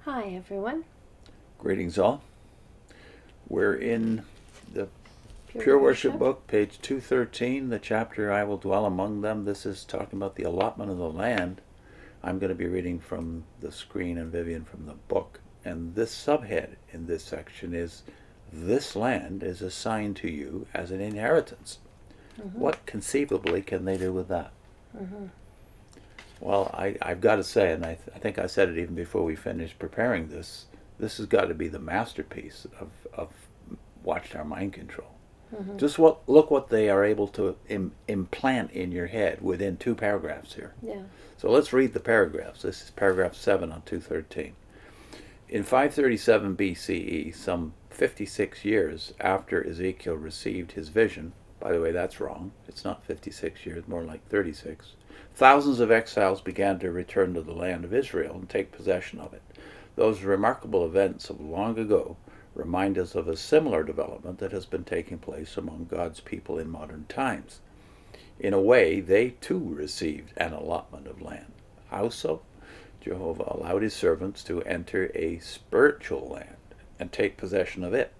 Hi, everyone. Greetings all. We're in the Pure Worship book, page 213, the chapter I Will Dwell Among Them. This is talking about the allotment of the land. I'm going to be reading from the screen and Vivian from the book. And this subhead in this section is, this land is assigned to you as an inheritance. What conceivably can they do with that? Well, I've got to say, and I think I said it even before we finished preparing this, this has got to be the masterpiece of Watchtower mind control. Just look what they are able to implant in your head within 2 paragraphs here. Yeah. So let's read the paragraphs. This is paragraph 7 on 213. In 537 BCE, some 56 years after Ezekiel received his vision, by the way, that's wrong. It's not 56 years, more like 36. Thousands of exiles began to return to the land of Israel and take possession of it. Those remarkable events of long ago remind us of a similar development that has been taking place among God's people in modern times. In a way, they too received an allotment of land. How so? Jehovah allowed his servants to enter a spiritual land and take possession of it.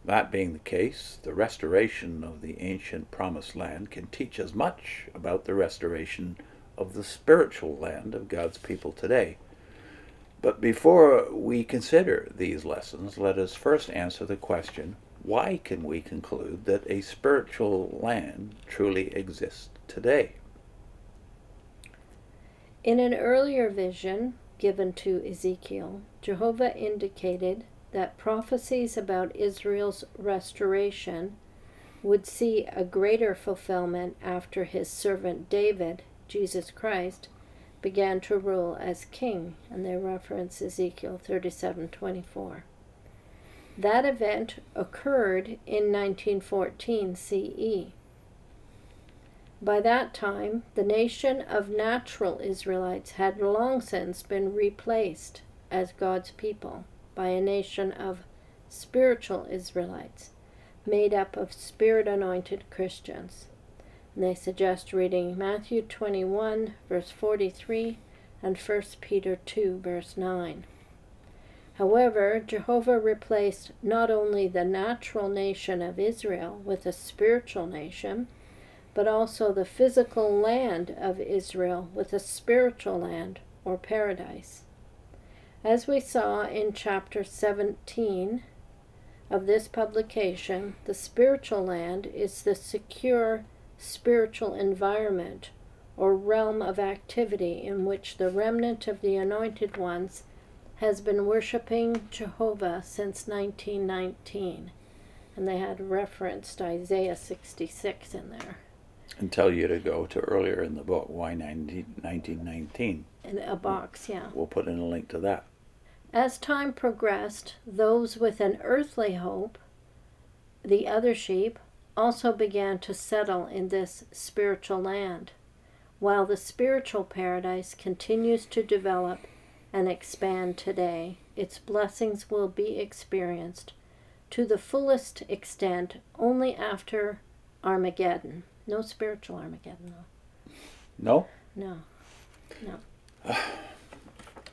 That being the case, the restoration of the ancient promised land can teach us much about the restoration of the spiritual land of God's people today. But before we consider these lessons, let us first answer the question, why can we conclude that a spiritual land truly exists today? In an earlier vision given to Ezekiel, Jehovah indicated that prophecies about Israel's restoration would see a greater fulfillment after his servant David, Jesus Christ, began to rule as king, and they reference Ezekiel 37:24. That event occurred in 1914 CE. By that time, the nation of natural Israelites had long since been replaced as God's people by a nation of spiritual Israelites, made up of Spirit-anointed Christians. And they suggest reading Matthew 21, verse 43, and 1 Peter 2, verse 9. However, Jehovah replaced not only the natural nation of Israel with a spiritual nation, but also the physical land of Israel with a spiritual land, or paradise. As we saw in chapter 17 of this publication, the spiritual land is the secure spiritual environment or realm of activity in which the remnant of the anointed ones has been worshiping Jehovah since 1919. And they had referenced Isaiah 66 in there. And tell you to go to earlier in the book, why 1919? In a box, yeah. We'll put in a link to that. As time progressed, those with an earthly hope, the other sheep, also began to settle in this spiritual land, while the spiritual paradise continues to develop and expand today. Its blessings will be experienced to the fullest extent only after Armageddon. No spiritual Armageddon, though. No? No.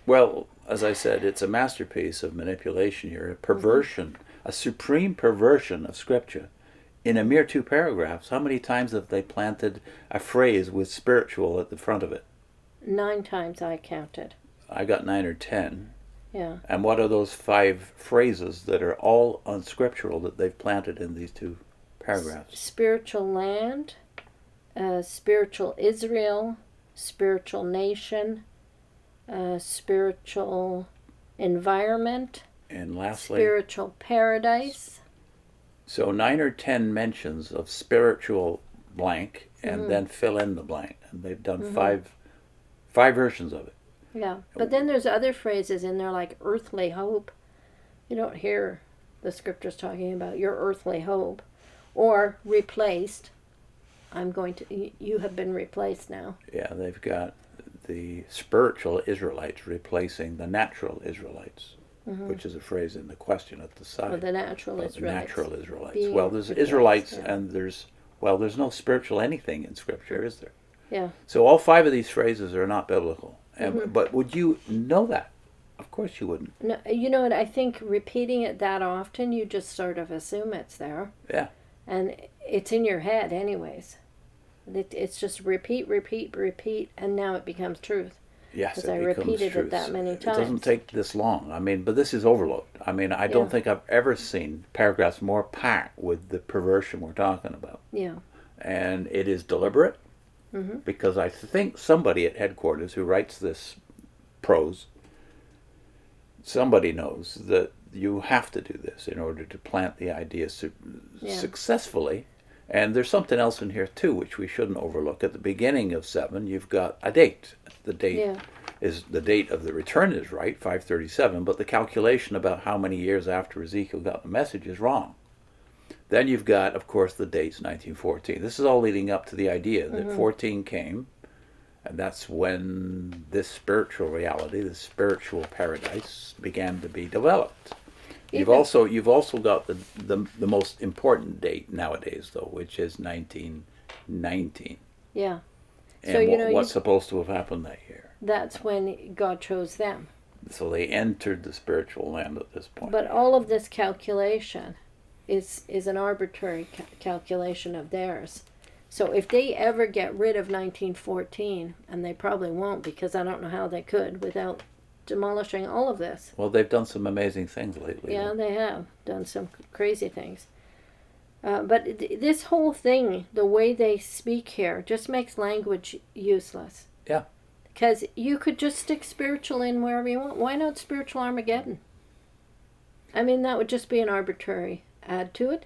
Well, as I said, it's a masterpiece of manipulation here, a perversion, a supreme perversion of Scripture. In a mere 2 paragraphs, how many times have they planted a phrase with spiritual at the front of it? 9 times I counted. I got 9 or 10. Yeah. And what are those 5 phrases that are all unscriptural that they've planted in these 2 paragraphs? Spiritual land, spiritual Israel, spiritual nation, spiritual environment, And lastly, spiritual paradise. so 9 or 10 mentions of spiritual blank, and then fill in the blank. And they've done 5 versions of it. Yeah, but then there's other phrases in there like earthly hope. You don't hear the scriptures talking about your earthly hope. Or replaced. You have been replaced now. Yeah, they've got the spiritual Israelites replacing the natural Israelites, which is a phrase in the question at the side. Or the natural Israelites. Israelites. Natural Israelites. Being Well, there's replaced, Israelites, yeah. and there's no spiritual anything in Scripture, is there? Yeah. So all 5 of these phrases are not biblical. But would you know that? Of course you wouldn't. No, you know what? I think repeating it that often, you just sort of assume it's there. Yeah. And it's in your head anyways. It's just repeat, repeat, repeat, and now it becomes truth. Yes, because it I becomes repeated truth. it that many It times. doesn't take this long. I mean, but this is overload. I mean, I don't think I've ever seen paragraphs more packed with the perversion we're talking about. Yeah. And it is deliberate, because I think somebody at headquarters who writes this prose, somebody knows that you have to do this in order to plant the idea successfully. And there's something else in here too, which we shouldn't overlook. At the beginning of 7, you've got a date. The date is the date of the return is right, 537, but the calculation about how many years after Ezekiel got the message is wrong. Then you've got, of course, the dates 1914. This is all leading up to the idea that 14 came, and that's when this spiritual reality, this spiritual paradise, began to be developed. You've also got the most important date nowadays, though, which is 1919. Yeah. And so what's supposed to have happened that year? That's when God chose them. So they entered the spiritual land at this point. But all of this calculation is an arbitrary calculation of theirs. So if they ever get rid of 1914, and they probably won't, because I don't know how they could without demolishing all of this. Well, they've done some amazing things lately. Yeah, they have done some crazy things. But this whole thing, the way they speak here, just makes language useless. Yeah. Because you could just stick spiritual in wherever you want. Why not spiritual Armageddon? I mean, that would just be an arbitrary add to it.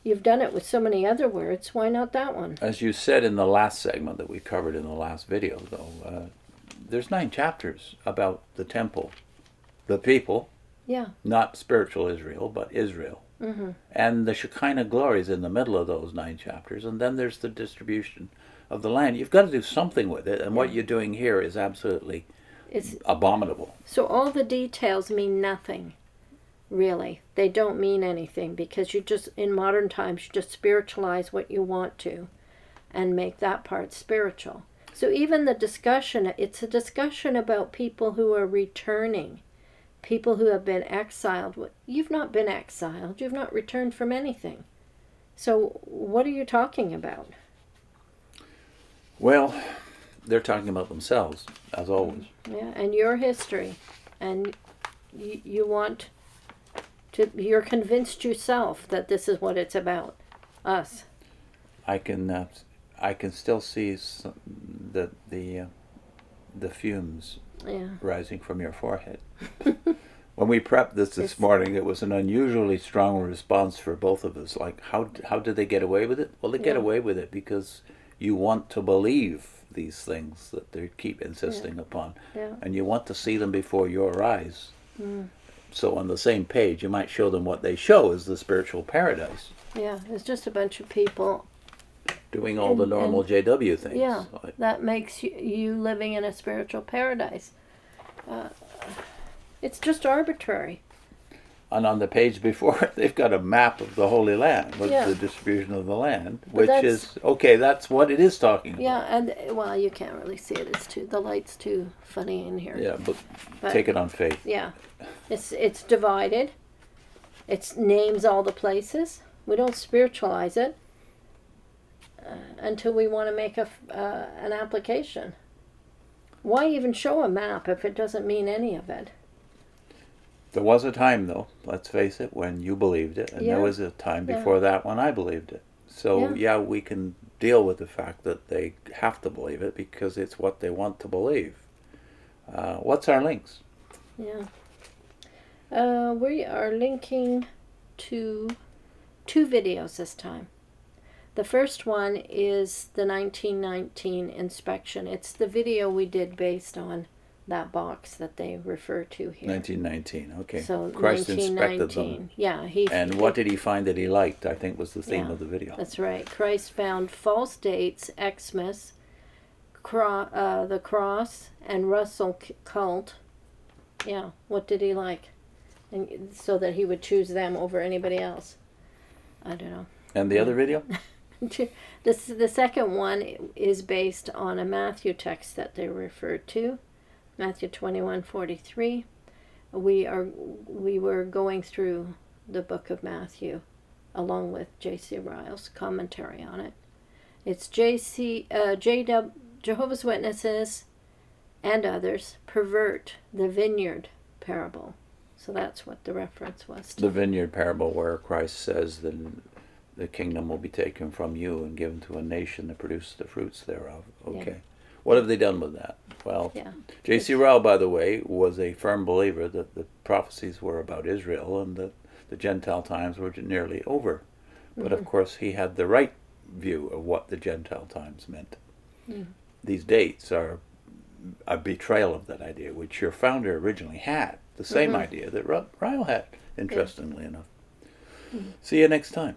You've done it with so many other words. Why not that one? As you said in the last segment that we covered in the last video, though, there's 9 chapters about the temple, the people. Yeah. Not spiritual Israel, but Israel. Mm-hmm. And the Shekinah glory is in the middle of those 9 chapters, and then there's the distribution of the land. You've got to do something with it, and what you're doing here is absolutely abominable. So all the details mean nothing, really. They don't mean anything, because you just, in modern times, you just spiritualize what you want to and make that part spiritual. So even the discussion, it's a discussion about people who are returning, people who have been exiled. You've not been exiled. You've not returned from anything. So what are you talking about? Well, they're talking about themselves, as always. Yeah, and your history. And you want to, you're convinced yourself that this is what it's about. Us. I can still see the fumes rising from your forehead. When we prepped this morning, it was an unusually strong response for both of us. Like, how did they get away with it? Well, they get away with it because you want to believe these things that they keep insisting upon. Yeah. And you want to see them before your eyes. Mm. So on the same page, you might show them what they show is the spiritual paradise. Yeah, it's just a bunch of people doing all the normal JW things. Yeah, that makes you living in a spiritual paradise. It's just arbitrary. And on the page before it, they've got a map of the Holy Land, with the distribution of the land, which is, okay, that's what it is talking about. Yeah, and, well, you can't really see it. The light's too funny in here. Yeah, but take it on faith. Yeah. It's divided. It names all the places. We don't spiritualize it until we want to make an application. Why even show a map if it doesn't mean any of it? There was a time, though, let's face it, when you believed it, and there was a time before that when I believed it. So, we can deal with the fact that they have to believe it because it's what they want to believe. What's our links? Yeah. We are linking to 2 videos this time. The first one is the 1919 inspection. It's the video we did based on that box that they refer to here. 1919, okay. So Christ inspected them. Yeah. And what did he find that he liked, I think was the theme of the video. That's right. Christ found false dates, Xmas, the cross, and Russell cult. Yeah, what did he like? And so that he would choose them over anybody else. I don't know. And the other video? The second one is based on a Matthew text that they referred to, Matthew 21:43. we were going through the book of Matthew along with J.C. Ryle's commentary on it. It's Jehovah's Witnesses and others pervert the vineyard parable. So that's what the reference was to. The vineyard parable where Christ says that the kingdom will be taken from you and given to a nation that produces the fruits thereof. Okay. Yeah. What have they done with that? Well, yeah. J.C. Ryle, by the way, was a firm believer that the prophecies were about Israel and that the Gentile times were nearly over. But of course, he had the right view of what the Gentile times meant. These dates are a betrayal of that idea, which your founder originally had. The same idea that Ryle had, interestingly enough. See you next time.